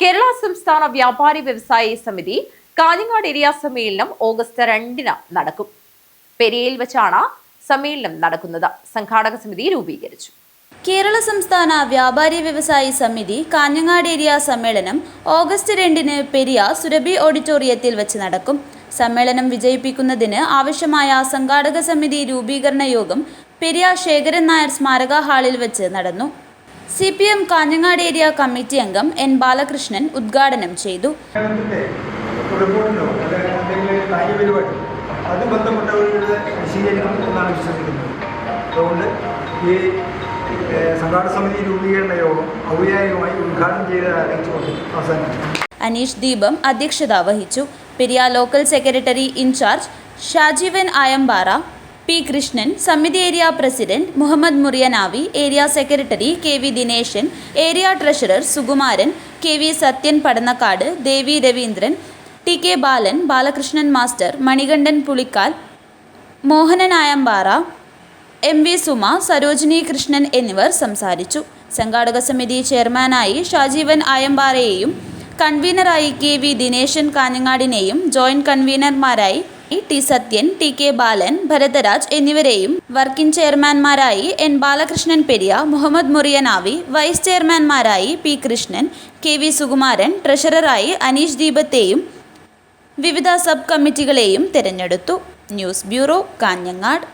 കേരള സംസ്ഥാന വ്യാപാരി വ്യവസായി സമിതി കാഞ്ഞങ്ങാട് ഏരിയ സമ്മേളനം ഓഗസ്റ്റ് 2-ന് നടക്കും. പെരിയയിൽ വെച്ചാണ് സമ്മേളനം നടക്കുന്നത്. സംഘാടക സമിതി രൂപീകരിച്ചു. കേരള സംസ്ഥാന വ്യാപാരി വ്യവസായി സമിതി കാഞ്ഞങ്ങാട് ഏരിയ സമ്മേളനം ഓഗസ്റ്റ് 2-ന് പെരിയ സുരഭി ഓഡിറ്റോറിയത്തിൽ വെച്ച് നടക്കും. സമ്മേളനം വിജയിപ്പിക്കുന്നതിന് ആവശ്യമായ സംഘാടക സമിതി രൂപീകരണ യോഗം പെരിയ ശേഖരൻ നായർ സ്മാരക ഹാളിൽ വെച്ച് നടന്നു. CPM കാഞ്ഞങ്ങാട് ഏരിയ കമ്മിറ്റി അംഗം N. ബാലകൃഷ്ണൻ ഉദ്ഘാടനം ചെയ്തു. അനീഷ് ദീപം അധ്യക്ഷത വഹിച്ചു. Periya local secretary in charge Shajeevan Ayampara, P. Krishnan, സമിതി area president Muhammad Muriyanavi, area secretary KV Dineshan, area treasurer Sukumaran, KV Sathyan Padannakkad, Devi Raveendran, TK Balan, Balakrishnan master, Manikandan Pulikkal, Mohanan Ayampara, MV Suma, Sarojini Krishnan എന്നിവർ സംസാരിച്ചു. സംഘാടക സമിതി ചെയർമാനായി ഷാജീവൻ ആയമ്പാറയെയും കൺവീനറായി KV ദിനേശൻ കാഞ്ഞങ്ങാടിനെയും ജോയിന്റ് കൺവീനർമാരായി T. സത്യൻ, TK ബാലൻ, ഭരതരാജ് എന്നിവരെയും വർക്കിംഗ് ചെയർമാൻമാരായി N. ബാലകൃഷ്ണൻ പെരിയ, മുഹമ്മദ് മുറിയനാവി, വൈസ് ചെയർമാൻമാരായി P. കൃഷ്ണൻ, KV സുകുമാരൻ, ട്രഷററായി അനീഷ് ദീപത്തെയും വിവിധ സബ് കമ്മിറ്റികളെയും തിരഞ്ഞെടുത്തു. News bureau, Kanhangad.